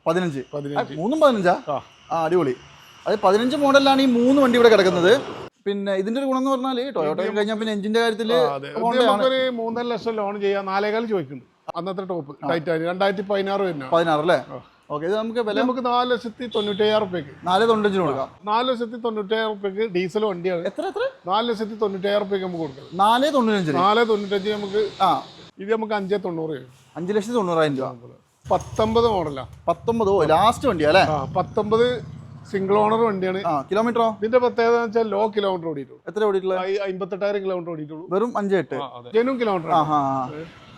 15 മൂന്നും 15 അടിപൊളി. അത് 15 മോഡലിലാണ് ഈ 3 വണ്ടി ഇവിടെ കിടക്കുന്നത്. പിന്നെ ഇതിന്റെ ഒരു ഗുണം എന്ന് പറഞ്ഞാൽ ടൊയോട്ട കഴിഞ്ഞാൽ പിന്നെ എഞ്ചിന്റെ കാര്യത്തിൽ 3.5 ലക്ഷം ലോൺ ചെയ്യാം. 4.25 ചോദിക്കുന്നുണ്ട്. അന്നത്തെ ടോപ്പ് ടൈറ്റാനിയം 2016 വരുന്ന 16 അല്ലേ? ഓക്കെ. ഇത് നമുക്ക് വില നമുക്ക് 4,95,000 റുപ്യക്ക് 4.95 കൊടുക്കാം. 4,95,000 റുപ്യക്ക് ഡീസൽ വണ്ടിയാണ്. എത്ര 4,95,000 റുപ്യക്ക് നമുക്ക് കൊടുക്കാം. 4.95 4.95 നമുക്ക്. ഇത് നമുക്ക് 5.90 5,90,000 രൂപ. 19 മോഡലാ. 19 ലാസ്റ്റ് വണ്ടിയാ അല്ലേ? 19 സിംഗിൾ ഓണർ വണ്ടിയാണ്. കിലോമീറ്ററോ? ഇതിന്റെ പ്രത്യേകത വെച്ചാൽ ലോ കിലോമീറ്റർ ഓടിയിട്ടുള്ളൂ. എത്ര ഓടിയിട്ടുള്ളത്? 58,000 കിലോമീറ്റർ ഓടിയിട്ടുള്ളൂ. വെറും 5.8 ജെന്യൂൻ കിലോമീറ്റർ.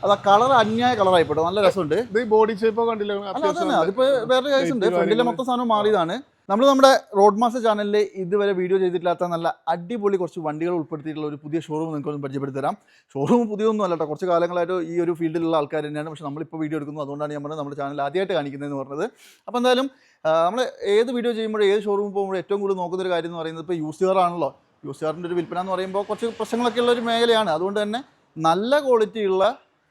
അതാ കളർ അന്യായ കളറായിപ്പോട്ടോ, നല്ല രസമുണ്ട്. ഇത് ബോഡി ഷേപ്പ് കണ്ടില്ല? അതിപ്പോ വേറെ കേസ് ഉണ്ട്. ഫ്രണ്ടിലെ മൊത്തം സാധനം മാറിയതാണ്. നമ്മുടെ റോഡ് മാസ്റ്റർ ചാനലിൽ ഇതുവരെ വീഡിയോ ചെയ്തിട്ടില്ലാത്ത നല്ല അടിപൊളി കുറച്ച് വണ്ടികൾ ഉൾപ്പെടുത്തിയിട്ടുള്ള ഒരു പുതിയ ഷോറൂം നിങ്ങൾക്ക് പരിചയപ്പെടുത്തി തരാം. ഷോറൂം പുതിയതൊന്നും അല്ല കേട്ടോ, കുറച്ച് കാലങ്ങളായിട്ട് ഈ ഒരു ഫീൽഡിലുള്ള ആൾക്കാർ തന്നെയാണ്. പക്ഷേ നമ്മളിപ്പോൾ വീഡിയോ എടുക്കുന്നു, അതുകൊണ്ടാണ് ഞാൻ നമ്മുടെ ചാനൽ ആദ്യമായിട്ട് കാണിക്കുന്നതെന്ന് പറഞ്ഞത്. അപ്പോൾ എന്തായാലും നമ്മൾ ഏത് വീഡിയോ ചെയ്യുമ്പോഴും ഏത് ഷോറൂമിൽ പോകുമ്പോഴും ഏറ്റവും കൂടുതൽ നോക്കുന്ന ഒരു കാര്യം എന്ന് പറയുന്നത് ഇപ്പോൾ യൂസ് കാറാണല്ലോ. യൂസ് കാറിൻ്റെ ഒരു വിൽപ്പന എന്ന് പറയുമ്പോൾ കുറച്ച് പ്രശ്നങ്ങളൊക്കെ ഉള്ള ഒരു മേഖലയാണ്. അതുകൊണ്ട് തന്നെ നല്ല ക്വാളിറ്റിയുള്ള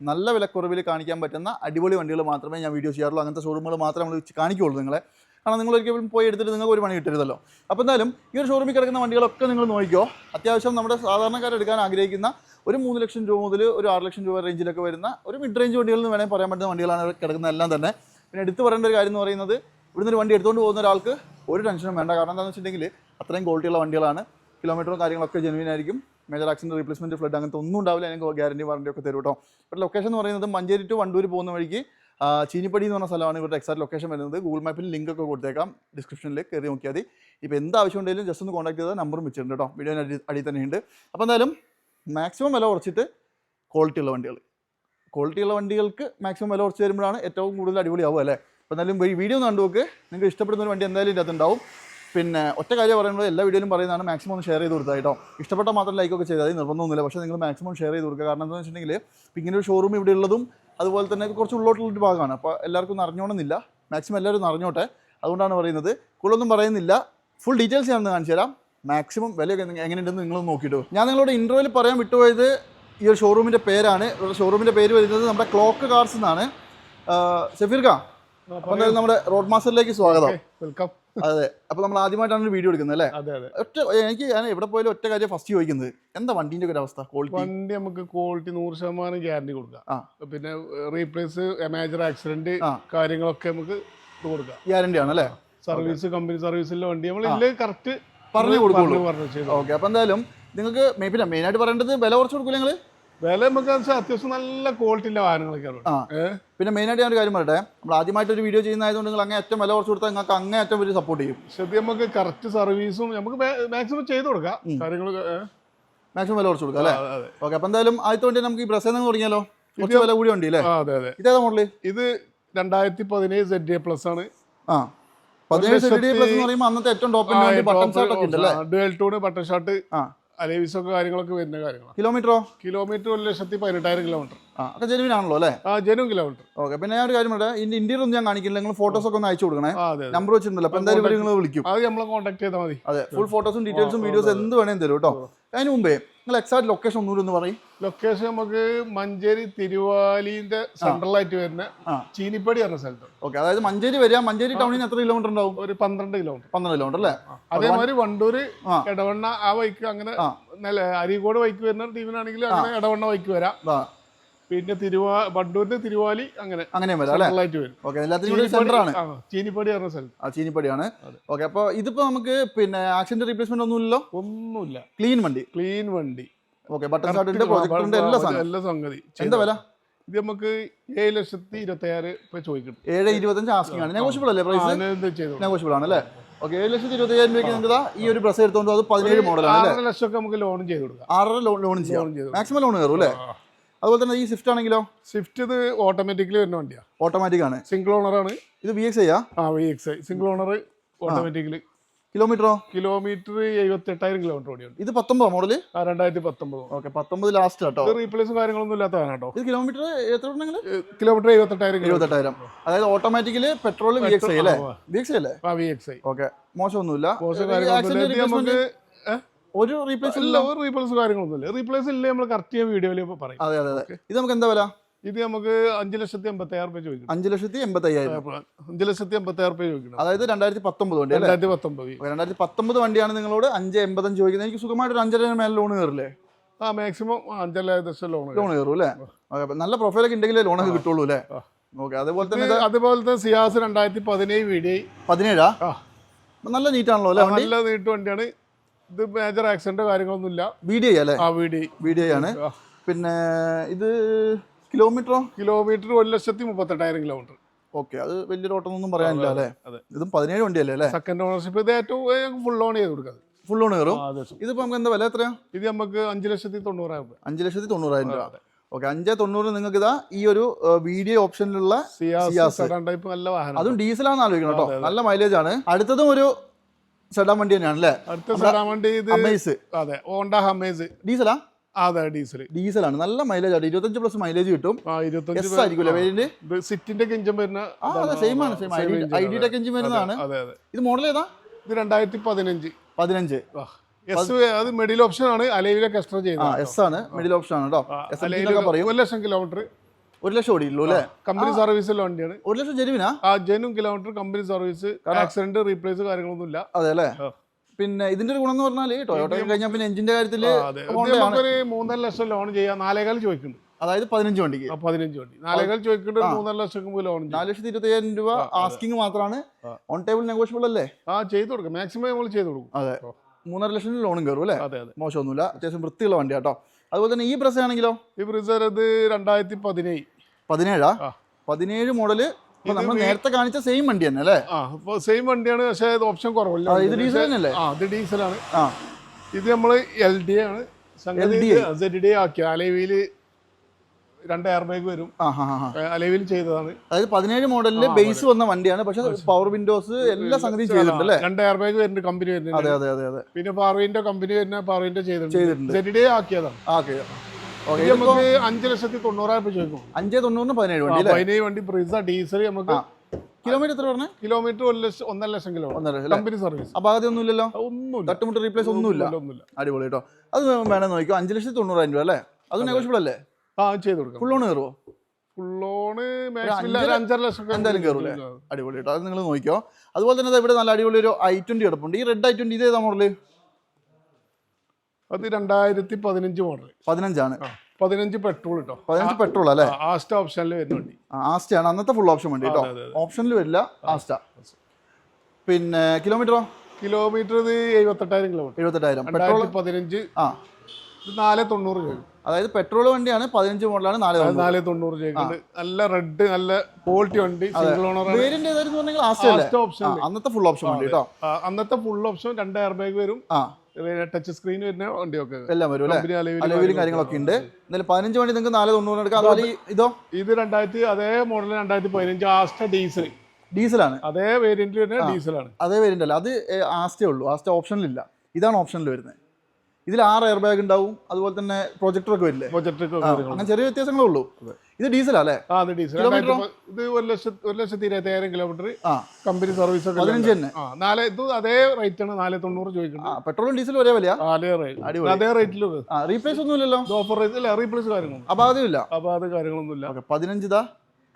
നല്ല വിലക്കുറവിൽ കാണിക്കാൻ പറ്റുന്ന അടിപൊളി വണ്ടികൾ മാത്രമേ ഞാൻ വീഡിയോ ചെയ്യാറുള്ളൂ. അങ്ങനത്തെ ഷോറൂമുകൾ മാത്രമേ നമ്മൾ കാണിക്കുകയുള്ളൂ നിങ്ങളെ. കാരണം നിങ്ങൾ ഒരിക്കലും പോയി എടുത്തിട്ട് നിങ്ങൾക്ക് ഒരു പണി കിട്ടരുതല്ലോ. അപ്പോൾ എന്തായാലും ഈ ഒരു ഷോറൂമിൽ കിടക്കുന്ന വണ്ടികളൊക്കെ നിങ്ങൾ നോക്കിക്കോ. അത്യാവശ്യം നമ്മുടെ സാധാരണക്കാരെടുക്കാൻ ആഗ്രഹിക്കുന്ന ഒരു 3 ലക്ഷം രൂപ മുതൽ ഒരു 6 ലക്ഷം രൂപ റേഞ്ചിലൊക്കെ വരുന്ന ഒരു മിഡ് റേഞ്ച് വണ്ടികൾ എന്ന് വേണമെങ്കിൽ പറയാൻ പറ്റുന്ന വണ്ടികളാണ് കിടക്കുന്ന എല്ലാം തന്നെ. പിന്നെ എടുത്ത് പറയേണ്ട ഒരു കാര്യം എന്ന് പറയുന്നത്, ഇവിടുന്ന് ഒരു വണ്ടി എടുത്തുകൊണ്ട് പോകുന്ന ഒരാൾക്ക് ഒരു ടെൻഷനും വേണ്ട. കാരണം എന്താണെന്ന് വെച്ചിട്ടുണ്ടെങ്കിൽ അത്രയും ക്വാളിറ്റിയുള്ള വണ്ടികളാണ്. കിലോമീറ്ററും കാര്യങ്ങളൊക്കെ ജെനുവിൻ ആയിരിക്കും. മേജർ ആക്സിഡൻറ്റ്, റീപ്ലേസ്മെൻറ്റ്, ഫ്ലഡ് അങ്ങനത്തെ ഒന്നും ഉണ്ടാവില്ല. എനിക്ക് ഗ്യാരണ്ടി വാറണ്ടി ഒക്കെ തരും കേട്ടോ. ഇവിടെ ലൊക്കേഷൻ എന്ന് പറയുന്നത് മഞ്ചേരി ടു വണ്ടൂർ പോകുന്ന വഴിക്ക് ചീനിപ്പടി എന്ന് പറഞ്ഞ സ്ഥലമാണ് ഇവരുടെ എക്സാക്ട് ലൊക്കേഷൻ വരുന്നത്. ഗൂഗിൾ മാപ്പിൽ ലിങ്ക് ഒക്കെ കൊടുത്തേക്കാം, ഡിസ്ക്രിപ്ഷനിൽ കയറി നോക്കിയാൽ മതി. ഇപ്പോൾ എന്ത് ആവശ്യം ഉണ്ടെങ്കിലും ജസ്റ്റ് ഒന്ന് കോൺടാക്ട് ചെയ്താൽ നമ്പറും വെച്ചിട്ടുണ്ട് കേട്ടോ, വീഡിയോന് അടിയിൽ തന്നെയുണ്ട്. അപ്പോൾ എന്തായാലും മാക്സിമം വില കുറച്ചിട്ട് ക്വാളിറ്റിയുള്ള വണ്ടികൾക്ക് മാക്സിമം വില കുറച്ച് തരുമ്പോഴാണ് ഏറ്റവും കൂടുതൽ അടിപൊളിയാവും അല്ലേ? അപ്പോൾ എന്തായാലും വീഡിയോ ഒന്ന് കണ്ടു നോക്ക്. നിങ്ങൾക്ക് ഇഷ്ടപ്പെടുന്ന ഒരു വണ്ടി എന്തായാലും ഇതിനകത്ത് ഉണ്ടാവും. പിന്നെ ഒറ്റ കാര്യം പറയുന്നത്, എല്ലാ വീഡിയോയിലും പറയുന്നതാണ്, മാക്സിമം ഒന്ന് ഷെയർ ചെയ്ത് കൊടുത്താൽ കേട്ടോ. ഇഷ്ടപ്പെട്ട മാത്രം ലൈക്കൊക്കെ ചെയ്താൽ നിർബന്ധമൊന്നുമില്ല. പക്ഷേ നിങ്ങൾ മാക്സിമം ഷെയർ ചെയ്ത് കൊടുക്കുക. കാരണം എന്താണെന്ന് വെച്ചിട്ടുണ്ടെങ്കിൽ ഇപ്പോൾ ഇങ്ങനെ ഒരു ഷോറൂം ഇവിടെ ഉള്ളതും അതുപോലെ തന്നെ കുറച്ച് ഉള്ളോട്ടുള്ളൊരു ഭാഗമാണ്. അപ്പോൾ എല്ലാവർക്കും ഒന്ന് അറിഞ്ഞോണമെന്നില്ല. മാക്സിമം എല്ലാവരും അറിഞ്ഞോട്ടെ, അതുകൊണ്ടാണ് പറയുന്നത്. കൂടുതലൊന്നും പറയുന്നില്ല, ഫുൾ ഡീറ്റെയിൽസ് ഞാനൊന്ന് കാണിച്ചു തരാം. മാക്സിമം വിലയൊക്കെ എങ്ങനെയുണ്ടെന്ന് നിങ്ങളൊന്ന് നോക്കിയിട്ട്. ഞാൻ നിങ്ങളോട് ഇൻട്രോയിൽ പറയാൻ വിട്ടുപോയത് ഈ ഒരു ഷോറൂമിൻ്റെ പേരാണ്. ഷോറൂമിൻ്റെ പേര് വരുന്നത് നമ്മുടെ ക്ലോക്ക് കാർസ് എന്നാണ്. ഷഫീർക്ക, അപ്പോൾ എന്തായാലും നമ്മുടെ റോഡ് മാസ്റ്ററിലേക്ക് സ്വാഗതം. വെൽക്കം. അതെ. അപ്പോൾ നമ്മൾ ആദ്യമായിട്ടാണ് ഒരു വീഡിയോ എടുക്കുന്നത് അല്ലേ? ഞാൻ എവിടെ പോയാലും ഒറ്റ കാര്യം ഫസ്റ്റ് ചോദിക്കുന്നത്, എന്താ വണ്ടീൻ്റെ ഒരു അവസ്ഥ? വണ്ടി നമുക്ക് ക്വാളിറ്റി 100% ഗ്യാരണ്ടി കൊടുക്കാം. പിന്നെ റീപ്ലേസ്, മേജർ ആക്സിഡന്റ് കാര്യങ്ങളൊക്കെ നമുക്ക് കൊടുക്കാം. ഗ്യാരണ്ടി ആണ് അല്ലേ? സർവീസ്, കമ്പനി സർവീസിലെ വണ്ടി നമ്മൾ കറക്റ്റ് പറഞ്ഞു കൊടുക്കുള്ളൂ. ഓക്കെ. അപ്പോൾ എന്തായാലും നിങ്ങൾക്ക് പിന്നെ മെയിനായിട്ട് പറയേണ്ടത് വില കുറച്ച് കൊടുക്കില്ല നിങ്ങൾ? വില നമുക്ക് അത്യാവശ്യം നല്ല ക്വാളിറ്റിയുള്ള വാഹനങ്ങളൊക്കെയാണ്. പിന്നെ മെയിനായിട്ട് ഞാൻ ഒരു കാര്യം പറയട്ടെ, നമ്മൾ ആദ്യമായിട്ട് ഒരു വീഡിയോ ചെയ്യുന്നതായതുകൊണ്ട് നിങ്ങൾ അങ്ങേയറ്റം വില കുറച്ച് കൊടുത്താൽ നിങ്ങൾക്ക് അങ്ങേയറ്റം ഒരു സപ്പോർട്ട് ചെയ്യും. ശരി, നമുക്ക് കറക്റ്റ് സർവീസും നമുക്ക് മാക്സിമം ചെയ്ത് കൊടുക്കാം. കാര്യങ്ങൾ മാക്സിമം വില കുറച്ച് കൊടുക്കാം അല്ലേ? ഓക്കെ. അപ്പോൾ എന്തായാലും ആദ്യത്തെ വണ്ടി നമുക്ക് ഈ ബ്രസേന്ന് തുടങ്ങിയാലോ? കുറച്ച് വില കൂടി വണ്ടി അല്ലേ? അതെ അതെ. ഇതേതാ മോഡല്? ഇത് 2017 ZA+ ആണ്. 17 ZA+ എന്ന് പറയുമ്പോൾ അന്നത്തെ ഏറ്റവും ടോപ്പ് ബട്ടൺ ഷാട്ട് ഒക്കെ ഉണ്ടല്ലേ? ഡുവൽ ടൂൺ ബട്ടൺ ഷാട്ട്, അലേവിസൊക്കെ കാര്യങ്ങളൊക്കെ വരുന്ന കാര്യങ്ങളാണ്. കിലോമീറ്ററോ? Kilometre 1,18,000 kilometre. ഒക്കെ ജെനുവിൻ ആണല്ലോ അല്ലേ? Genuine kilometre. ഓക്കെ. പിന്നെ ഞാൻ ഒരു കാര്യം പറയാം, ഇതിന്റെ ഇന്റീരിയർ ഒന്നും ഞാൻ കാണിക്കില്ല, നിങ്ങൾ ഫോട്ടോസ് ഒക്കെ ഒന്ന് അയച്ചു കൊടുക്കണേ. നമ്പർ വെച്ചിട്ടുണ്ടല്ലോ, അപ്പോൾ എന്തായാലും നിങ്ങൾ വിളിക്കും. അത് നമ്മളെ കോൺടാക്ട് ചെയ്താൽ മതി. അതെ, ഫുൾ ഫോട്ടോസും ഡീറ്റെയിൽസും വീഡിയോസും എന്ത് വേണേലും തരും കേട്ടോ. അതിന് മുമ്പേ നിങ്ങൾ എക്സാക്ട് ലൊക്കേഷൻ ഒന്നുകൂടി ഒന്ന് പറയും. ലൊക്കേഷൻ നമുക്ക് മഞ്ചേരി തിരുവാലിന്റെ സെൻട്രലായിട്ട് വരുന്ന ചീനിപ്പടി പറഞ്ഞ സ്ഥലത്ത്. ഓക്കെ. അതായത് മഞ്ചേരി വരിക, മഞ്ചേരി ടൗണിന് എത്ര കിലോമീറ്റർ ഉണ്ടാവും? ഒരു 12 കിലോമീറ്റർ. 12 കിലോമീറ്റർ അല്ലേ? അതേമാതിരി വണ്ടൂര്, എടവണ്ണ ആ വൈക്ക്, അങ്ങനെ അരീക്കോട് വൈക്ക് വരുന്ന ടീമിനാണെങ്കിൽ അങ്ങനെ എടവണ്ണ വൈക്ക് വരാം. പിന്നെ വണ്ടൂരിന്റെ തിരുവാലി അങ്ങനെ വരും. ചീനിപ്പടി പറഞ്ഞ സ്ഥലം. ചീനിപ്പടിയാണ്. ഓക്കെ. അപ്പോൾ ഇതിപ്പോ നമുക്ക് പിന്നെ ആക്സിഡന്റ് റീപ്ലേസ്മെന്റ് ഒന്നുമില്ല. ക്ലീൻ വണ്ടി. ഓക്കെ. ബട്ടൺ ഷാട്ടിന്റെ പ്രൊജക്ടർ ഉണ്ട്, എല്ലാ സംഗതി. എന്താ വില? ഇത് നമുക്ക് 7,26,000 ചോദിക്കും. 7,25 ആസ്കിംഗ് ആണ്. നെഗോഷ്യബിൾ അല്ലേ പ്രൈസ്? നെഗോഷ്യബിൾ ആണ് അല്ലേ? ഓക്കെ. 7,25,000 രൂപയ്ക്ക് നിങ്ങൾക്ക് ഈ ഒരു ബ്രസ് എടുത്തോണ്ട് അത് 17 മോഡലാണ്. 6 ലക്ഷം നമുക്ക് ലോൺ ചെയ്ത് കൊടുക്കാം. 6 ലോൺ ചെയ്യാം. മാക്സിമം ലോൺ കയറും അല്ലേ? അതുപോലെ തന്നെ ഈ സ്വിഫ്റ്റ് ആണെങ്കിലോ? സ്വിഫ്റ്റ് ഇത് ഓട്ടോമാറ്റിക്കലി വരുന്ന വണ്ടിയാണ്. ഓട്ടോമാറ്റിക് ആണ്. സിംഗിൾ ഓണർ ആണ്. ഇത് VXi VXi single owner automatically. കിലോമീറ്ററോ? കിലോമീറ്റർ 78,000 കിലോമീറ്റർ ഓടിയുണ്ട്. ഇത് 19 മോഡല്? 2019. ഓക്കെ. 19 ലാസ്റ്റ് കേട്ടോ. റീപ്ലേസും കാര്യങ്ങളൊന്നും ഇല്ലാത്തതാണ് കേട്ടോ. ഇത് കിലോമീറ്റർ എത്ര ഉണ്ടെങ്കിൽ? കിലോമീറ്റർ 78,000. അതായത് ഓട്ടോമാറ്റിക്കല് പെട്രോൾ VXi അല്ലേ? VXi അല്ലേ? VXi. ഓക്കെ. മോശമൊന്നുമില്ല. ഒരു റീപ്ലേസ് കാര്യങ്ങളൊന്നുമില്ല. റീപ്ലേസ് ഇല്ല, നമ്മൾ കറക്റ്റ് ചെയ്യാൻ വീഡിയോയിൽ പറയും. അതെ. ഇത് നമുക്ക് എന്താ വില? ഇത് നമുക്ക് 5,86,000 രൂപ ചോദിക്കണം. 5,85,000. 5,86,000 രൂപ ചോദിക്കണം. അതായത് 2019 വണ്ടി അല്ലേ? 2019. 2019 വണ്ടിയാണ് നിങ്ങളോട് 5,85 ചോദിക്കുന്നത്. എനിക്ക് സുഖമായിട്ട് ഒരു 5.5 മേലെ ലോൺ കയറില്ലേ? മാക്സിമം 5,00,000 ലോൺ കയറും അല്ലേ? നല്ല പ്രൊഫൈലൊക്കെ ഉണ്ടെങ്കിലേ ലോണൊക്കെ കിട്ടുള്ളൂ അല്ലേ? ഓക്കെ. അതുപോലത്തെ സിയാസ് 2017 VDI 17. നല്ല നീറ്റാണല്ലോ അല്ലേ? നല്ല നീട്ട് വണ്ടിയാണ്. ഇത് മേജർ ആക്സിഡന്റ് കാര്യങ്ങളൊന്നുമില്ല. VDI അല്ലേ? VDI ആണ്. പിന്നെ ഇത് കിലോമീറ്റർ 1,38,000 കിലോമീറ്റർ. ഓക്കെ. അത് വലിയൊരു ഓട്ടമൊന്നും പറയാനില്ല അല്ലേ? ഇതും 17 വണ്ടിയല്ലേ അല്ലേ? Second ownership. ഇത് ഏറ്റവും ഫുൾ ഓൺ ചെയ്ത് കൊടുക്കുന്നത്. ഫുൾ ഓൺ കയറും. ഇതിപ്പോ നമുക്ക് എന്താ വില എത്രയാ? ഇത് നമുക്ക് 5,90,000 രൂപ. 5,90,000 രൂപ. ഓക്കെ. 5,90 നിങ്ങൾക്ക് ഇതാ ഈ ഒരു VDI ഓപ്ഷനിലുള്ള നല്ല വാഹനം. അതും ഡീസലാണെന്ന് ആലോചിക്കണം കേട്ടോ. നല്ല മൈലേജ് ആണ്. അടുത്തതും ഒരു സെഡാൻ വണ്ടി തന്നെയാണ് അല്ലേ? അടുത്ത സെഡാൻ വണ്ടി ഇത് അമേസ്. അതെ, ഹോണ്ട ഹമേസ്. ഡീസലാ? അതെ, ഡീസലാണ്. നല്ല മൈലേജ് ആണ്. 25+ മൈലേജ് കിട്ടും. 25 ആയിരിക്കും വേരിയന്റ്. സിറ്റിന്റെ എഞ്ചിൻ വരുന്ന സെയിം ആണ്. ID ടെക് എഞ്ചിൻ വരുന്നതാണ്. ഇത് മോഡൽ ഏതാ? ഇത് 2015. 15. അത് മിഡിൽ ഓപ്ഷൻ ആണ്. അലൈവിലൊക്കെ എക്സ്ട്രാ ചെയ്തത്. എസ് ആണ്. മിഡിൽ ഓപ്ഷൻ ആണ് കേട്ടോ. 1,00,000 കിലോമീറ്റർ. 1,00,000 ഓടിയുള്ളൂ അല്ലേ? കമ്പനി സർവീസുള്ള വണ്ടിയാണ്. 1,00,000 ജെനുവിനാ? Genuine kilometre, company service, accident replace കാര്യങ്ങളൊന്നും ഇല്ല. അതെ അല്ലേ? പിന്നെ ഇതിന്റെ ഒരു ഗുണം എന്ന് പറഞ്ഞാൽ ടൊയോട്ട കഴിഞ്ഞാൽ പിന്നെ എഞ്ചിന്റെ കാര്യത്തിൽ 3.5 ലക്ഷം ലോൺ ചെയ്യാം. 4,15 ചോദിക്കുന്നുണ്ട്. അതായത് 15 വണ്ടിക്ക് 15 വണ്ടി 4,15 ചോദിക്കുന്നുണ്ട്. 3.5 ലക്ഷം ലോൺ 4,25,000 രൂപ ആസ്കിങ് മാത്രമാണ്. ഓൺ ടേബിൾ നെഗോഷ്യബിൾ അല്ലേ? ചെയ്ത് കൊടുക്കും. മാക്സിമം നമ്മൾ ചെയ്ത് കൊടുക്കും. അതെ. 3.5 ലക്ഷം ലോണും കയറും അല്ലേ? അതെ. മോശമൊന്നുമില്ല. അത്യാവശ്യം വൃത്തിയുള്ള വണ്ടി കേട്ടോ. അതുപോലെ തന്നെ ഈ ബ്രസ് ആണെങ്കിലോ? ഈ ബ്രസർ ഇത് 2017. 17 മോഡല്. നമ്മൾ നേരത്തെ കാണിച്ച സെയിം വണ്ടി തന്നെ അല്ലേ? സെയിം വണ്ടിയാണ്. പക്ഷേ ഓപ്ഷൻ കുറവില്ല. ഇത് ഡീസൽ തന്നെയല്ലേ? ഇത് ഡീസലാണ്. ഇത് നമ്മള് LD ആണ്. ZD ആക്കിയ അലൈവില് 2 എയർ ബാഗ് വരും. അലൈവിൽ ചെയ്തതാണ്. അതായത് 17 മോഡലില് ബേസ് വന്ന വണ്ടിയാണ്. പക്ഷെ പവർ വിൻഡോസ് എല്ലാ സംഗതിയും ചെയ്തിട്ടുണ്ട് അല്ലേ? 2 എയർ ബാഗ് വരുന്നുണ്ട്. കമ്പനി വരുന്നുണ്ട്. അതെ. പിന്നെ പവർവിന്റെ കമ്പനി വരുന്ന പവർവിന്റെ ചെയ്തിട്ടുണ്ട്. ZD ആക്കിയതാണ്. നമുക്ക് 5,90,000 രൂപ ചോദിക്കും. 5,90 17 വണ്ടി. 17 വണ്ടി ബ്രിസ ഡീസൽ. നമുക്ക് കിലോമീറ്റർ എത്ര പറഞ്ഞേ? കിലോമീറ്റർ 1.5 ലക്ഷം കിലോമീറ്റർ. Company service. അപ്പൊ ആദ്യം ഒന്നുമില്ലല്ലോ? ഒന്നുമില്ല. തട്ടുമുട്ട് റീപ്ലേസ് ഒന്നുമില്ല. അടിപൊളി കേട്ടോ. അത് വേണം നോക്കിയോ. 5,90,000 രൂപ അല്ലേ? അത് നെഗോഷ്യബിൾ അല്ലേ? ചെയ്ത് കൊടുക്കാം. ഫുൾ ലോൺ കയറുമോ? ഫുൾ ലോണ് 5.5 ലക്ഷം എന്തായാലും കയറൂലേ? അടിപൊളി കേട്ടോ. അത് നിങ്ങൾ നോക്കിയോ. അതുപോലെ തന്നെ ഇവിടെ നല്ല അടിപൊളി ഒരു i20 കിടപ്പുണ്ട്. ഈ റെഡ് i20 ഇത് ഏതാ മോഡല്? അത് 2015 മോഡൽ. 15 ആണ്. 15 പെട്രോൾ കേട്ടോ. 15 പെട്രോൾ അല്ലേ? ആസ്റ്റ ഓപ്ഷനിൽ വരുന്ന വണ്ടി. ആസ്റ്റ ആണ് അന്നത്തെ ഫുൾ ഓപ്ഷൻ വണ്ടി കേട്ടോ. ഓപ്ഷനിൽ വരില്ല ആസ്റ്റ. പിന്നെ കിലോമീറ്ററോ? കിലോമീറ്റർ ഇത് 78,000 കിലോമീറ്റർ. 78,000. പെട്രോൾ 15. ഇത് 490 ചോദിക്കും. അതായത് പെട്രോൾ വണ്ടിയാണ്. 15 മോഡലാണ്. 490 ചോദിക്കുന്നുണ്ട്. നല്ല റെഡ്, നല്ല ക്വാളിറ്റി വണ്ടി. Single owner. വേരിയന്റ് ഏതായിരുന്നു പറഞ്ഞാൽ ആസ്റ്റ ഓപ്ഷൻ. അന്നത്തെ ഫുൾ ഓപ്ഷൻ വണ്ടി കേട്ടോ. അന്നത്തെ ഫുൾ ഓപ്ഷൻ 2 എയർ ബാഗ് വരും. ടച്ച് സ്ക്രീൻ വരുന്ന വണ്ടിയൊക്കെ എല്ലാം വരും അലവിലും കാര്യങ്ങളൊക്കെ ഉണ്ട്. എന്തായാലും 15 വണ്ടി നിങ്ങൾക്ക് 490 എടുക്കാം. അതുപോലെ ഇതോ? ഇത് 2000 അതേ മോഡൽ 2015 ആസ്റ്റ ഡീസലാണ്. അതേ വേരിയന്റിൽ വരുന്ന ഡീസലാണ്. അതേ വേരിയന്റ് അല്ല. അത് ആസ്റ്റേ ഉള്ളൂ. ആസ്റ്റ ഓപ്ഷനിലില്ല. ഇതാണ് ഓപ്ഷനിൽ വരുന്നത്. ഇതിൽ 6 എയർ ബാഗ് ഉണ്ടാവും. അതുപോലെ തന്നെ പ്രൊജക്ടർ ഒക്കെ വരില്ലേ? അങ്ങനെ ചെറിയ വ്യത്യാസങ്ങളേ ഉള്ളൂ. ഇത് ഡീസലാ അല്ലേ? ഇത് ഡീസൽ. ഇത് 1,20,000 കിലോമീറ്റർ. കമ്പനി സർവീസ് 15 തന്നെ. ഇത് അതേ റേറ്റ് ആണ്. 490 ചോദിക്കുന്നത്. പെട്രോളും ഡീസലും ഒരേ വിലയാ? അതേ റേറ്റിൽ. റീപ്ലേസ് ഒന്നും ഇല്ലല്ലോ? ഓഫർ റേറ്റ് റീപ്ലേസ് കാര്യങ്ങളൊന്നും കാര്യങ്ങളൊന്നുമില്ല. 15 ഇതാ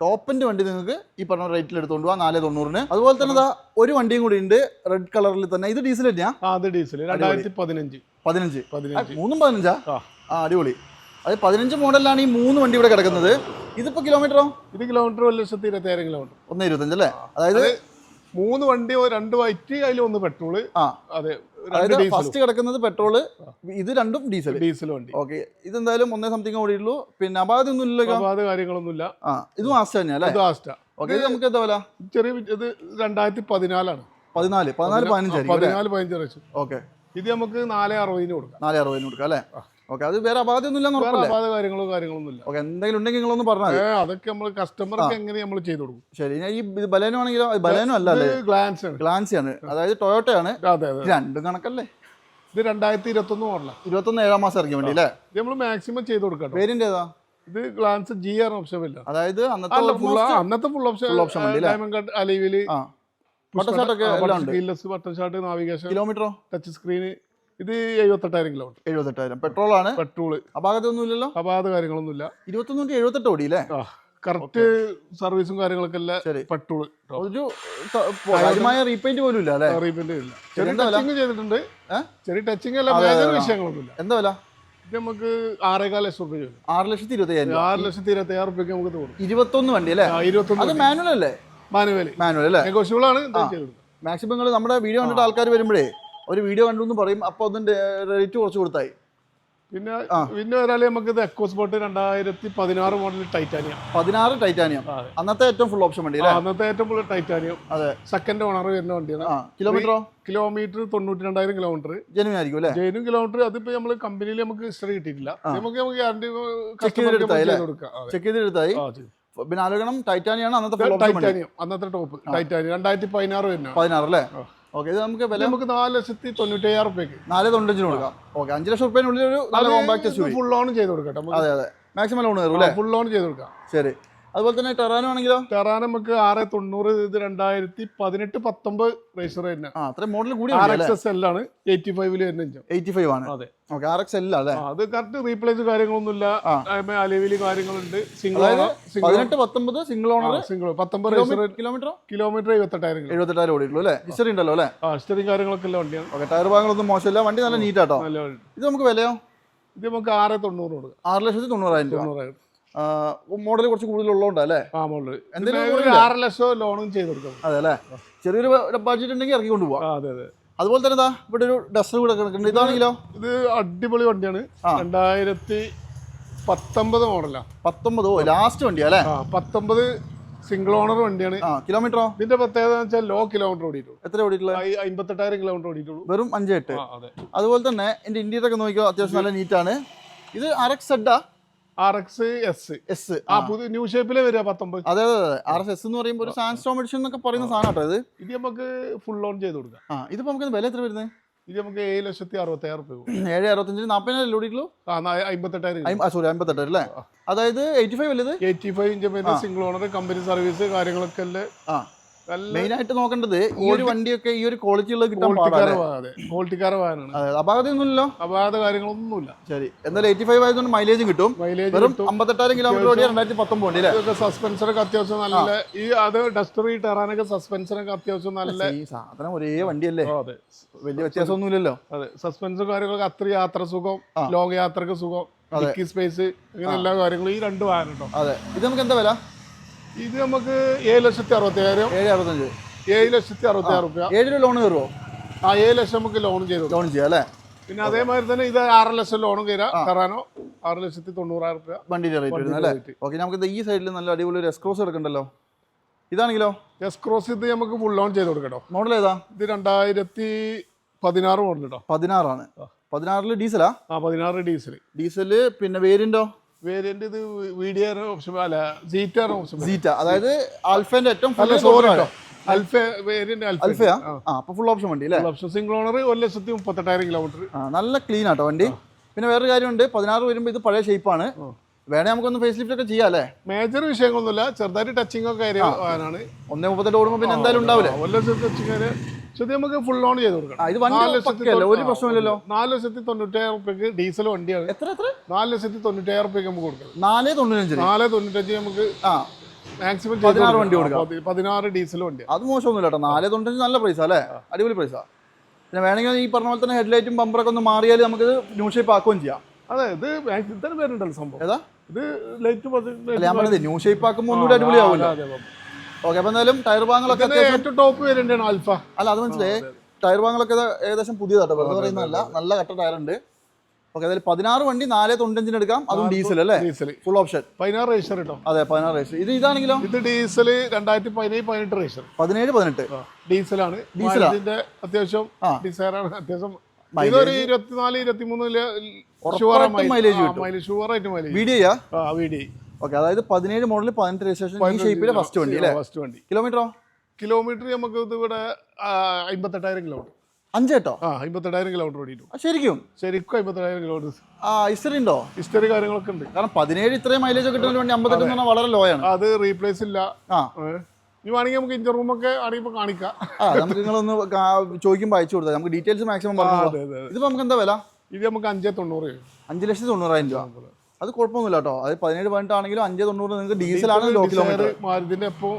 ടോപ്പിന്റെ വണ്ടി നിങ്ങൾക്ക് ഈ പറഞ്ഞ റേറ്റിൽ എടുത്തോണ്ട് പോവാ 490. അതുപോലെ തന്നെ ഇതാ ഒരു വണ്ടിയും കൂടി ഉണ്ട് റെഡ് കളറിൽ തന്നെ. ഇത് ഡീസൽ തന്നെയാ? അത് ഡീസൽ 2015. 15. അടിപൊളി. അത് 15 മോഡലിലാണ് ഈ 3 വണ്ടി ഇവിടെ കിടക്കുന്നത്. ഇതിപ്പോ കിലോമീറ്ററോ? ഇത് കിലോമീറ്റർ 1,20,000 കിലോമീറ്റർ. 1,25 അല്ലേ? അതായത് 3 വണ്ടി, 2 വൈറ്റ്, അതിൽ 1 പെട്രോള്. അതെ. ഫസ്റ്റ് കിടക്കുന്നത് പെട്രോള്, ഇത് രണ്ടും ഡീസൽ വണ്ടി. ഓക്കെ. ഇതെന്തായാലും 1 സംതിങ് ഓടിയുള്ളൂ. പിന്നെ അപാധ ഒന്നും ഇല്ലല്ലോ? അപാധ കാര്യങ്ങളൊന്നുമില്ല. ഇതും ആസ്റ്റ തന്നെയല്ലേ? ഓക്കെ. ഇത് നമുക്ക് എന്താ വില? ചെറിയ ഇത് 2014 ആണ്. 14 15. ഓക്കെ. ഇത് നമുക്ക് 460 കൊടുക്കാം. 460 കൊടുക്കാം അല്ലേ? ഓക്കെ. അത് വേറെ അപാധ ഒന്നും ഇല്ല? അപാധ കാര്യങ്ങളൊന്നും ഇല്ല. ഓക്കെ. എന്തെങ്കിലും ഉണ്ടെങ്കിൽ നിങ്ങളൊന്ന് പറഞ്ഞാൽ അതൊക്കെ നമ്മൾ കസ്റ്റമർക്ക് എങ്ങനെ നമ്മൾ ചെയ്ത് കൊടുക്കും. ശരി. ഈ ബലേനോ ആണെങ്കിലോ? ബലേനോ അല്ല അല്ലേ? ഗ്ലാൻസി ആണ്. അതായത് ടൊയോട്ടയാണ്. രണ്ടും കണക്കല്ലേ? ഇത് 2021 മോഡലാണ്. 21 7 മാസം ഇറങ്ങിയ വണ്ടി അല്ലേ? ഇത് നമ്മൾ മാക്സിമം ചെയ്ത് കൊടുക്കാം. വേരിയന്റ് ഏതാ? ഇത് ഗ്ലാൻസ് GR ഓപ്ഷൻ ഇല്ല. അതായത് അന്നത്തെ ഫുൾ ഓപ്ഷൻ ഡയമണ്ട് കട്ട് അലൈവില് ബട്ടൺ ഷാട്ട്, നാവിഗേഷൻ. കിലോമീറ്ററോ? Touch screen. ഇത് 78,000 കിലോമീറ്റർ. 78,000. പെട്രോൾ ആണ്. പെട്രോള്. അപാകതയൊന്നുമില്ലല്ലോ. അപാകത കാര്യങ്ങളൊന്നുമില്ല. 2178 ഓടിയില്ലേ? കറക്റ്റ് സർവീസും കാര്യങ്ങളൊക്കെ എല്ലാം പെട്രോള്. ഒരു കാര്യമായ റീപെയിന്റ് പോലും ഇല്ല അല്ലേ? റീപെയിന്റ് ഇല്ല. ചെറിയ ടച്ചിങ് ചെയ്തിട്ടുണ്ട്. ചെറിയ ടച്ചിങ് അല്ല, മേജർ വിഷയങ്ങളൊന്നുമില്ല. എന്താ വില? ഇത് നമുക്ക് 6.25 ലക്ഷം രൂപ. 6,25,000. 6,25,000 രൂപയ്ക്ക് നമുക്ക് തോന്നും. 21 വണ്ടി അല്ലേ? 21. അത് മാനുവൽ അല്ലേ? മാനുവൽ അല്ലേ? നെഗോഷ്യബിൾ ആണ്. മാക്സിമം നിങ്ങൾ നമ്മുടെ വീഡിയോ കണ്ടിട്ട് ആൾക്കാർ വരുമ്പോഴേ ഒരു വീഡിയോ കണ്ടു എന്ന് പറയും, അപ്പോൾ അതിന്റെ റേറ്റ് കുറച്ച് കൊടുത്തായി. പിന്നെ ഒരാളെ നമുക്ക് ഇത് എക്കോസ്പോർട്ട് 2016 മോഡൽ ടൈറ്റാനിയം. 16 ടൈറ്റാനിയം. അന്നത്തെ ഏറ്റവും ഫുൾ ഓപ്ഷൻ വണ്ടി. അന്നത്തെ ഏറ്റവും ഫുൾ ടൈറ്റാനിയം. അതെ. സെക്കൻഡ് ഓണർ വരുന്ന വണ്ടിയാണ്. Kilometre 92,000 kilometre. ജെനുവിൻ ആയിരിക്കും അല്ലേ? Genuine kilometre. അതിപ്പോ നമ്മൾ കമ്പനിയിൽ നമുക്ക് ഹിസ്റ്ററി കിട്ടിയിട്ടില്ല. നമുക്ക് ഗ്യാരണ്ടി ചെക്ക് ചെയ്തെടുത്തായി. പിന്നെ ആലോചനം ടൈറ്റാനിയാണ് അന്നത്തെ ടൈറ്റാനിയം. അന്നത്തെ ടോപ്പ് ടൈറ്റാനിയം 2016 വരുന്ന. 16 അല്ലേ? ഓക്കെ. ഇത് നമുക്ക് വില നമുക്ക് 4,95,000 രൂപയ്ക്ക് 4,95 കൊടുക്കാം. ഓക്കെ. 5 ലക്ഷം റുപ്യനുള്ളിൽ ഒരു നല്ല കോമ്പാക്ട് ഫുൾ ലോൺ ചെയ്ത് കൊടുക്കാം. അതെ. മാക്സിമം ലോൺ കയറും അല്ലേ? ഫുൾ ലോൺ ചെയ്ത് കൊടുക്കാം. ശരി. അതുപോലെ തന്നെ ടെറാനോ ആണെങ്കിലോ? ടെറാനോ നമുക്ക് 6,90. ഇത് 2018-19 റേസർ തന്നെ. അത്രയും മോഡൽ കൂടി RXL ആണ്. 85 വരുന്ന. 85 ആണ്. അതെ. ഓക്കെ. RXL അല്ലേ? അത് കറക്റ്റ് റീപ്ലേസ് കാര്യങ്ങളൊന്നുമില്ല. അലവില് കാര്യങ്ങളുണ്ട്. 18-19 സിംഗിൾ ഓണർ. 19 കിലോമീറ്റർ 78,000 ഓടിയിട്ടുള്ളൂ അല്ലേ? ഹിസ്റ്ററി ഉണ്ടല്ലോ അല്ലേ? ഹിസ്റ്ററി കാര്യങ്ങളൊക്കെ ഉള്ള വണ്ടിയാണ്. ഓക്കെ. ടയർ ഭാഗങ്ങളൊന്നും മോശമില്ല. വണ്ടി നല്ല നീറ്റാട്ടോ. ഇത് നമുക്ക് വിലയോ? ഇത് നമുക്ക് 6,90 കൊടുക്കാം. 6,90,000 രൂപ. മോഡൽ കുറച്ച് കൂടുതലുള്ളതുകൊണ്ട് അല്ലേ? എന്തെങ്കിലും 6 ലക്ഷം ലോണും ചെയ്ത് കൊടുക്കാം. അതെ അല്ലേ? ചെറിയൊരു ബഡ്ജറ്റ് ഉണ്ടെങ്കിൽ ഇറക്കി കൊണ്ടുപോകാം. അതെ. അതുപോലെ തന്നെ ഇവിടെ ഒരു ഡസ്റ്റർ കൂടെ കിടക്കുന്നുണ്ട്. ഇതാണെങ്കിലോ? ഇത് അടിപൊളി വണ്ടിയാണ്. 2019 മോഡലാണ്. 19 ലാസ്റ്റ് വണ്ടിയാ അല്ലേ? 19 സിംഗിൾ ഓണർ വണ്ടിയാണ്. കിലോമീറ്ററോ? ഇതിന്റെ പ്രത്യേകത വെച്ചാൽ ലോ കിലോമീറ്റർ ഓടിയിട്ടുള്ളൂ. എത്ര ഓടിയിട്ടുള്ളത്? 58,000 കിലോമീറ്റർ ഓടിയിട്ടുള്ളൂ. വെറും 5.8. അതുപോലെ തന്നെ എന്റെ ഇന്ത്യയിലൊക്കെ ഒക്കെ നോക്കിയോ, അത്യാവശ്യം നല്ല നീറ്റാണ്. ഇത് RXZ RXS പുതിയ ന്യൂ ഷേപ്പിലെ വരിക 19. അതെ. RXS എന്ന് പറയുമ്പോൾ ഒരു സാൻഡ്സ്റ്റോം എഡിഷൻ എന്നൊക്കെ പറയുന്ന സാധനം കേട്ടോ ഇത്. ഇത് നമുക്ക് ഫുൾ ലോൺ ചെയ്ത് കൊടുക്കാം. ഇതിപ്പോ നമുക്ക് വില എത്ര വരുന്നത്? ഇത് നമുക്ക് 7,65,000 രൂപ. 7,65 40,000 ഓടിയിട്ടുള്ളൂ. 58,000 അല്ലേ? അതായത് 85 അല്ലേ? 85 inch single owner company service കാര്യങ്ങളൊക്കെ അല്ലേ. മെയിൻ ആയിട്ട് നോക്കേണ്ടത് ഈ ഒരു വണ്ടിയൊക്കെ ഈ ഒരു ക്വാളിറ്റി ഉള്ളത് കിട്ടാൻ ക്വാളിറ്റിക്കാര വാഹനമാണ്. അപാകതയൊന്നുമില്ലോ? അപാകത കാര്യങ്ങളൊന്നുമില്ല. ശരി. എന്തായാലും 85 ആയതുകൊണ്ട് മൈലേജും കിട്ടും. വെറും 58,000 കിലോമീറ്റർ ഓടിയ 2019 വണ്ടി അല്ലേ? സസ്പെൻഷനൊക്കെ അത്യാവശ്യം നല്ല അത് ഡസ്റ്റർ ടെറാനൊക്കെ സസ്പെൻഷനൊക്കെ അത്യാവശ്യം നല്ല സാധനം ഒരേ വണ്ടിയല്ലേ? അതെ. വലിയ വ്യത്യാസമൊന്നുമില്ലല്ലോ. അതെ. സസ്പെൻഷൻ കാര്യങ്ങളൊക്കെ അത്ര യാത്ര സുഖം, ലോങ് യാത്രക്ക് സുഖം, ഡിക്കി സ്പേസ്, അങ്ങനെ എല്ലാ കാര്യങ്ങളും ഈ രണ്ട് വാഹനം കേട്ടോ. അതെ. ഇത് നമുക്ക് എന്താ വില? ഇത് നമുക്ക് 7,65,000. 7,66,000 രൂപ. 7 ലോൺ കയറുമോ? 7 ലക്ഷം നമുക്ക് ലോൺ ചെയ്യാം അല്ലേ? പിന്നെ അതേമാതിരി തന്നെ ഇത് 6 ലക്ഷം ലോണും കയറാം. തരാനോ 6,90,000 രൂപ വണ്ടിയുടെ റേറ്റ് വരുന്നത് അല്ലേ? ഓക്കെ. നമുക്ക് ഈ സൈഡിൽ നല്ല അടിപൊളി ഒരു എസ്ക്രോസ് എടുക്കണ്ടല്ലോ. ഇതാണെങ്കിലോ? എസ്ക്രോസ് ഇത് നമുക്ക് ഫുൾ ലോൺ ചെയ്ത് കൊടുക്കട്ടോ. മോഡൽ ഏതാ? ഇത് 2016 മോഡൽ കേട്ടോ. 16 ആണ്. 16 ഡീസലാ? 16 ഡീസല്. പിന്നെ വേരിയന്റോ? വേരിയന്റ് ഇത് VDR ഓപ്ഷൻ അല്ല, സീറ്റ. അതായത് ആൽഫന്റെ ഏറ്റവും അൽഫയാ. അപ്പൊ ഫുൾ ഓപ്ഷൻ വണ്ടി അല്ലേ? Single owner 1,38,000 kilometre. നല്ല ക്ലീൻ ആട്ടോ വണ്ടി. പിന്നെ വേറൊരു കാര്യമുണ്ട്, 16 വരുമ്പോൾ ഇത് പഴയ ഷേപ്പാണ്. വേണേ നമുക്കൊന്ന് ഫേസ് ലിഫ്റ്റ് ഒക്കെ ചെയ്യാം അല്ലേ? മേജർ വിഷയങ്ങളൊന്നുമില്ല. ചെറുതായിട്ട് ടച്ചിങ് ഒക്കെ ആണ്. 1.38 ഓടുമ്പോൾ പിന്നെ എന്തായാലും ഉണ്ടാവില്ല. നമുക്ക് ഫുൾ ലോൺ ചെയ്ത് കൊടുക്കണം. ഒരു പ്രശ്നമില്ലല്ലോ. 4,90,000 രൂപയ്ക്ക് ഡീസൽ വണ്ടിയാണ്. എത്ര? 4,90,000 രൂപയ്ക്ക് നമുക്ക് കൊടുക്കണം. 4,95 നമുക്ക് മാക്സിമം 16 വണ്ടി കൊടുക്കാം. 16 ഡീസൽ വണ്ടി. അത് മോശമൊന്നുമില്ല കേട്ടോ. 4,95 നല്ല പ്രൈസാ അല്ലേ? അടിപൊളി പ്രൈസാ. പിന്നെ വേണമെങ്കിൽ ഈ പറഞ്ഞ പോലെ തന്നെ ഹെഡ്ലൈറ്റും ബമ്പറൊക്കെ ഒന്ന് മാറിയാൽ നമുക്ക് ന്യൂ ഷേപ്പ് ആക്കുകയും ചെയ്യാം. അതെ. ഇത് ഇത്തരം പേരുണ്ടല്ലോ സംഭവം. ഏതാ ഇത് ലൈറ്റ് ഞാൻ പറഞ്ഞത് ന്യൂ ഷേപ്പ് ആക്കുമ്പോൾ ഒന്നുകൂടി അടിപൊളിയാവില്ല. ഓക്കെ. അപ്പൊ എന്തായാലും ടയർ ഭാഗങ്ങളൊക്കെ ഏറ്റവും ടോപ്പ് വേരിയന്റാണ് ആൽഫ. അല്ല, അത് മനസ്സിലായി. ടയർ ഭാഗങ്ങളൊക്കെ ഏകദേശം പുതിയതാട്ടോ. വെറുതെ പറയുന്നതല്ല, നല്ല കട്ട ടയർ ഉണ്ട്. ഓക്കെ. അതായത് 16 വണ്ടി 4,95 എടുക്കാം. അതും ഡീസൽ അല്ലേ? Full option. 16 റേസർ കേട്ടോ. അതെ, 16 റേസർ. ഇതാണെങ്കിലോ? ഇത് ഡീസൽ 2017-18 റേസർ. 17-18 ഡീസലാണ്. ഇതിന്റെ അത്യാവശ്യം ഡിസൈറാണ്. അത്യാവശ്യം ഇതൊരു 24-23 മൈലേജ് ഷുവറായിട്ട് മൈലേജ്. VDI. ഓക്കെ. അതായത് 17 മോഡൽ 18 രജിസ്ട്രേഷൻ ഈ ഷേപ്പിലെ ഫസ്റ്റ് വണ്ടി അല്ലേ? കിലോമീറ്ററോ? നമുക്ക് ഇവിടെ 58,000 കിലോമീറ്റർ. 58,000 കിലോമീറ്റർ ഓടിയിട്ടു. ശരിക്കും 58,000 കിലോമീറ്റർ. ഹിസ്റ്ററി ഉണ്ടോ? ഹിസ്റ്ററി കാര്യങ്ങളൊക്കെ ഉണ്ട്. കാരണം 17 ഇത്രയും മൈലേജ് കിട്ടുന്ന വണ്ടി 58 എന്ന് പറഞ്ഞാൽ വളരെ ലോ ആണ്. അത് റീപ്ലേസ് ഇല്ല. ഇനി വേണമെങ്കിൽ നമുക്ക് ഇഞ്ചർ റൂമൊക്കെ ആണെങ്കിൽ കാണിക്കാം. നമുക്ക് നിങ്ങളൊന്ന് ചോദിക്കുമ്പോൾ അയച്ചു കൊടുത്താൽ നമുക്ക് ഡീറ്റെയിൽസ് മാക്സിമം പറഞ്ഞു. ഇതിപ്പോൾ നമുക്ക് എന്താ വില? ഇത് നമുക്ക് 5,90,000. 5,90,000 രൂപ. അത് കുഴപ്പമൊന്നുമില്ല കേട്ടോ. അത് 17 ആണെങ്കിലും 5,90 നിങ്ങൾക്ക് ഡീസലാണ് ലോ കിലോമീറ്റർ. മാരുതിന്റെ എപ്പോൾ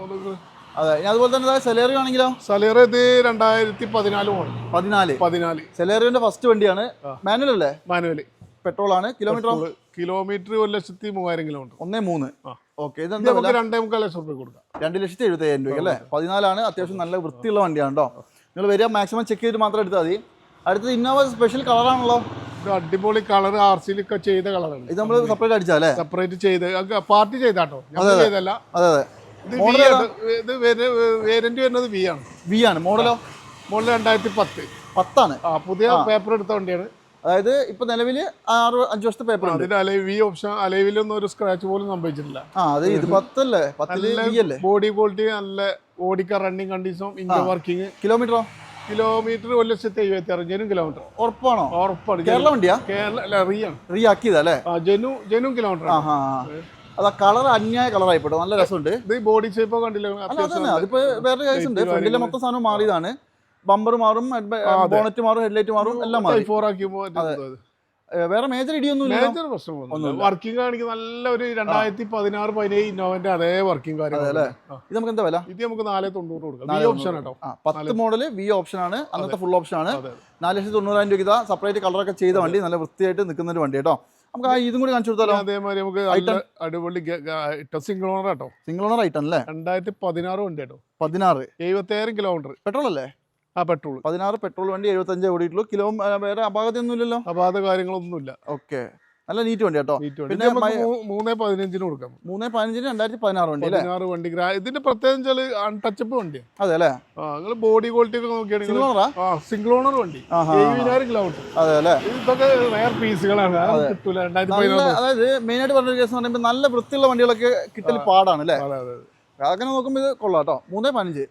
അതെ. അതുപോലെ തന്നെ സെലേറി ആണെങ്കിലോ? സെലേറി ഇത് 2014 സെലേറിന്റെ ഫസ്റ്റ് വണ്ടിയാണ്. മാനുവൽ അല്ലേ? മാനുവൽ. പെട്രോൾ ആണ്. Kilometre 1,03,000 kilometre. 1.3. ഓക്കെ. ഇത് 2,45 ലക്ഷം രൂപ കൊടുക്കാം. 2,70,000 രൂപ അല്ലേ? 14 ആണ്. അത്യാവശ്യം നല്ല വൃത്തിയുള്ള വണ്ടിയാണ് കേട്ടോ. നിങ്ങൾ വരിക, മാക്സിമം ചെക്ക് ചെയ്തിട്ട് മാത്രം എടുത്താൽ മതി. അടുത്തത് ഇന്നോവ സ്പെഷ്യൽ കളറാണല്ലോ. അടിപൊളി കളർ, ആർസിലൊക്കെ ചെയ്ത കളറാണ്. ഇത് നമ്മൾ സെപ്പറേറ്റ് അടിച്ചാലേ? സെപ്പറേറ്റ് ചെയ്ത് പാർട്ടി ചെയ്താട്ടോ, ചെയ്തല്ല. അതെ അതെ. ഇത് വേരിയന്റ് വരുന്നത് വി ആണ്. മോഡൽ 2010 ആണ്. പുതിയ പേപ്പർ എടുത്ത വണ്ടിയാണ്. അതായത് ഇപ്പൊ നിലവിൽ 5 വർഷത്തെ പേപ്പർ ഉണ്ട്. അതിന്റെ വി ഓപ്ഷൻ അലവിലൊന്നും ഒരു സ്ക്രാച്ച് പോലും സംഭവിച്ചിട്ടില്ല. ഇത് 10 അല്ലേ? 10 ബോഡി ക്വാളിറ്റി നല്ല, ഓടിക്ക റണ്ണിങ് കണ്ടീഷൻ, ഇഞ്ചർ വർക്കിംഗ്. കിലോമീറ്ററോ? Kilometre 1,76,000 kilometre. ഉറപ്പാണോ? ഉറപ്പാണ്. കേരള വണ്ടിയാ? റീ ആക്കിയതല്ലേ? ജെനു കിലോമീറ്റർ. അതാ കളർ അന്യായ കളറായിപ്പോട്ടോ, നല്ല രസമുണ്ട്. ഇത് ബോഡി ഷേപ്പ് കണ്ടില്ല? അതിപ്പോ വേറെ കേസ് ഉണ്ട്. ഫ്രണ്ടിലെ മൊത്തം സാധനം മാറിയതാണ്. ബമ്പർ മാറും, ബോണറ്റ് മാറും, ഹെഡ്ലൈറ്റ് മാറും, എല്ലാം മാറി. വേറെ മേജർ ഇടിയൊന്നും വർക്കിംഗ് ആണെങ്കിൽ നല്ല ഒരു 2016-17 ഇന്നോവന്റെ അതേ വർക്കിംഗ് കാര്യം. ഇത് നമുക്ക് എന്താ വില? ഇത് നമുക്ക് 4,90 കൊടുക്കാം. വി ഓപ്ഷൻ കേട്ടോ. 10 മോഡല് വി ഓപ്ഷൻ ആണ്. അന്നത്തെ ഫുൾ ഓപ്ഷൻ ആണ്. 4,90,000 രൂപ. ഇതാ സെപ്പറേറ്റ് കളറൊക്കെ ചെയ്ത വണ്ടി, നല്ല വൃത്തിയായിട്ട് നിൽക്കുന്ന ഒരു വണ്ടി കേട്ടോ. നമുക്ക് ഇതും കൂടി കാണിച്ചു കൊടുത്താലോ? അതേമാതിരി നമുക്ക് അടിപൊളി സിംഗിൾ ഓണർ കേട്ടോ. സിംഗിൾ ഓണർ ഐറ്റം അല്ലേ? 2016 വണ്ടി കേട്ടോ. 16. 70,000 കിലോമീറ്റർ. പെട്രോൾ അല്ലേ? പെട്രോൾ. 16 പെട്രോൾ വണ്ടി, 75 ഓടിയിട്ടുള്ളൂ. കിലോ വേറെ അപാകതയൊന്നും ഇല്ലല്ലോ? അപാകത കാര്യങ്ങളൊന്നുമില്ല. ഓക്കെ. നല്ല നീറ്റ് വണ്ടി കേട്ടോ. പിന്നെ 3,15 കൊടുക്കാം. 3,15 2016 വണ്ടി അല്ലേ? 16 വണ്ടി. ഇതിന്റെ പ്രത്യേകം അൺടച്ചപ്പ് വണ്ടിയാണ്. അതെ അല്ലേ? നിങ്ങൾ ബോഡി ക്വാളിറ്റി ഒക്കെ നോക്കിയാണെങ്കിൽ സിംഗിൾ ഓണർ വണ്ടി, 70,000 കിലോമീറ്റർ. അതെ അല്ലേ? ഇതൊക്കെ റയർ പീസുകളാണ്, കിട്ടൂല. 2014. അതായത് മെയിൻ ആയിട്ട് പറഞ്ഞ കേസ് പറയുമ്പോൾ നല്ല വൃത്തിയുള്ള വണ്ടികളൊക്കെ കിട്ടൽ പാടാണ് അല്ലേ? അങ്ങനെ നോക്കുമ്പോൾ ഇത് കൊള്ളാം കേട്ടോ. 3,15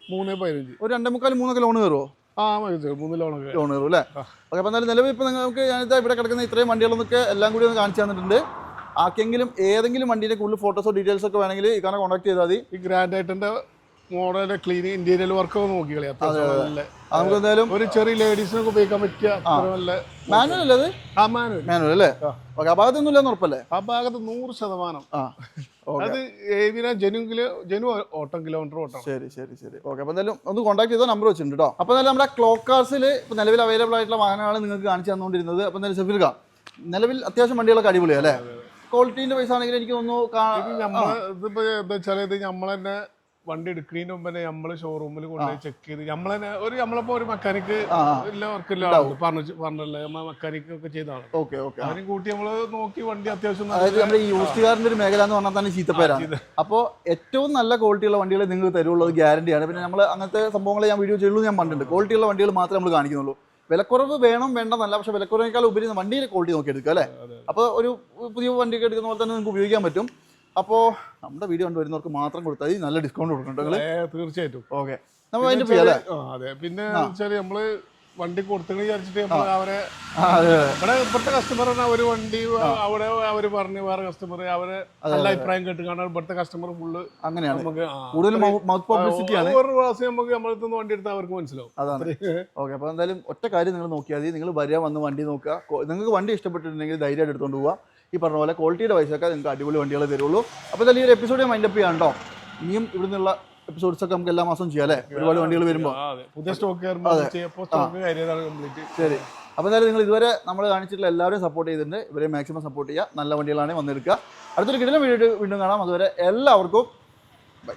ഒരു 2.25-3 ലോൺ കയറുമോ? 3 ലോൺ കയറും അല്ലേ? ഓക്കെ. അപ്പോൾ എന്തായാലും നിലവിൽ ഇപ്പോൾ നിങ്ങൾക്ക് ഞാനിത് ഇവിടെ കിടക്കുന്ന ഇത്രയും വണ്ടികളൊക്കെ എല്ലാം കൂടി ഒന്ന് കാണിച്ചു തന്നിട്ടുണ്ട്. ആർക്കെങ്കിലും ഏതെങ്കിലും വണ്ടിയുടെ കൂടുതൽ ഫോട്ടോസോ ഡീറ്റെയിൽസോ ഒക്കെ വേണമെങ്കിൽ ഈ കാരണം കോൺടാക്ട് ചെയ്താൽ മതി. ഈ ഗ്രാൻഡ് ആയിട്ടെ മോഡല് ക്ലീൻ ഇന്റീരിയർ വർക്ക് നോക്കി കളയാം. നമുക്ക് എന്തായാലും ഒരു ചെറിയ ലേഡീസിനൊക്കെ ഉപയോഗിക്കാൻ പറ്റിയ മാനുവൽ അല്ലേ അത്? മാനുവൽ അല്ലേ? ഓക്കെ. അപാകത്തൊന്നും ഇല്ലെന്ന് ഉറപ്പല്ലേ? അപാകത്ത് 100%. അത് ജെനു ഓട്ടം, കിലോമീറ്റർ ഓട്ടം. ശരി. ഓക്കെ. അപ്പോൾ എന്തായാലും ഒന്ന് കോൺടാക്ട് ചെയ്താൽ നമ്പർ വെച്ചിട്ടുണ്ട് കേട്ടോ. അപ്പോൾ എന്തായാലും നമ്മുടെ ക്ലോക്ക് കാർസിൽ ഇപ്പോൾ നിലവിൽ അവൈലബിൾ ആയിട്ടുള്ള വാഹനങ്ങളാണ് നിങ്ങൾക്ക് കാണിച്ചു തന്നുകൊണ്ടിരുന്നത്. അപ്പോൾ എന്തായാലും സെഫിൽക്ക നിലവിൽ അത്യാവശ്യം വണ്ടികളൊക്കെ അടിപൊളിയാണ് അല്ലേ? ക്വാളിറ്റീൻ്റെ പൈസ ആണെങ്കിൽ എനിക്ക് തോന്നുന്നു ഇതിപ്പോ എന്താ വെച്ചാൽ ഇത് നമ്മൾ തന്നെ വണ്ടി എടുക്കുന്നതിന് മുമ്പ് തന്നെ നമ്മള് ഷോറൂമിൽ കൊണ്ടുപോയി ചെക്ക് ചെയ്ത് നമ്മളിപ്പോ ഒരു മെക്കാനിക്ക് പറഞ്ഞല്ലേ, മെക്കാനിക് ഒക്കെ ചെയ്താണ്. അതിനും കൂട്ടി നമ്മള് നോക്കി വണ്ടി അത്യാവശ്യം. അതായത് നമ്മുടെ ഈ യൂസ്റ്റുകാരൻ്റെ ഒരു മേഖല എന്ന് പറഞ്ഞാൽ തന്നെ ചീത്തപ്പേരാണ്. അപ്പോൾ ഏറ്റവും നല്ല ക്വാളിറ്റിയുള്ള വണ്ടികൾ നിങ്ങൾക്ക് തരുള്ളൂ, ഗ്യാരണ്ടിയാണ്. പിന്നെ നമ്മൾ അങ്ങനത്തെ സംഭവങ്ങൾ ഞാൻ വീഡിയോ ചെയ്യുള്ളൂ, ഞാൻ പറഞ്ഞിട്ടുണ്ട്. ക്വാളിറ്റിയുള്ള വണ്ടികൾ മാത്രമേ നമ്മൾ കാണിക്കുന്നുള്ളൂ. വിലക്കുറവ് വേണം വേണ്ടെന്നല്ല, പക്ഷെ വിലക്കുറവിനേക്കാൾ ഉപരി വണ്ടിയുടെ ക്വാളിറ്റി നോക്കി എടുക്കുക അല്ലേ? അപ്പോൾ ഒരു പുതിയ വണ്ടിയൊക്കെ എടുക്കുന്ന പോലെ തന്നെ നിങ്ങൾക്ക് ഉപയോഗിക്കാൻ പറ്റും. അപ്പോൾ നമ്മുടെ വീഡിയോ കണ്ടുവരുന്നവർക്ക് മാത്രം കൊടുത്താൽ നല്ല ഡിസ്കൗണ്ട് കൊടുക്കണ്ടോ? തീർച്ചയായിട്ടും. ഓക്കെ. നമ്മൾ അതിന്റെ ചെയ്യാം. അതെ. പിന്നെ നമ്മള് വണ്ടി കൊടുത്തെന്ന് വിചാരിച്ചിട്ട് അവരെ ഇവിടുത്തെ കസ്റ്റമർ ഒരു വണ്ടി അവിടെ അവര് പറഞ്ഞു, വേറെ കസ്റ്റമർ അവരെ നല്ല അഭിപ്രായം കേട്ട് കാണാൻ ഇവിടുത്തെ കസ്റ്റമർ ഫുള്ള് അങ്ങനെയാണ്. നമുക്ക് കൂടുതൽ മൗത്ത് പബ്ലിസിറ്റിയാണ്. ഒരു പ്രാവശ്യം നമുക്ക് നമ്മളടുത്ത് വണ്ടി എടുത്താൽ അവർക്ക് മനസ്സിലാവും. അതാണ്. ഓക്കെ. അപ്പോൾ എന്തായാലും ഒറ്റ കാര്യം നിങ്ങൾ നോക്കിയാൽ മതി. നിങ്ങൾ വരിക, വന്ന് വണ്ടി നോക്കുക. നിങ്ങൾക്ക് വണ്ടി ഇഷ്ടപ്പെട്ടിട്ടുണ്ടെങ്കിൽ ധൈര്യമായിട്ട് എടുത്തുകൊണ്ട് പോവുക. ഈ പറഞ്ഞ പോലെ ക്വാളിറ്റിയുടെ പൈസയൊക്കെ നിങ്ങൾക്ക് അടിപൊളി വണ്ടികൾ തരുള്ളൂ. അപ്പോൾ എന്തായാലും ഈ ഒരു എപ്പിസോഡ് മൈൻഡപ്പ് ചെയ്യാം കേട്ടോ. ഇനിയും ഇവിടെ നിന്നുള്ള എപ്പിസോഡ്സ് ഒക്കെ നമുക്ക് എല്ലാ മാസവും ചെയ്യാം അല്ലേ? ഒരുപാട് വണ്ടികൾ വരുമ്പോൾ പുതിയ സ്റ്റോക്ക്. ശരി. അപ്പോൾ എന്തായാലും നിങ്ങൾ ഇതുവരെ നമ്മൾ കാണിച്ചിട്ടുള്ള എല്ലാവരെയും സപ്പോർട്ട് ചെയ്തിട്ടുണ്ട്. ഇവരെ മാക്സിമം സപ്പോർട്ട് ചെയ്യുക. നല്ല വണ്ടികളാണ് വന്നെടുക്കുക. അടുത്തൊരു കിടിലൻ വീഡിയോ വീണ്ടും കാണാം. അതുവരെ എല്ലാവർക്കും ബൈ.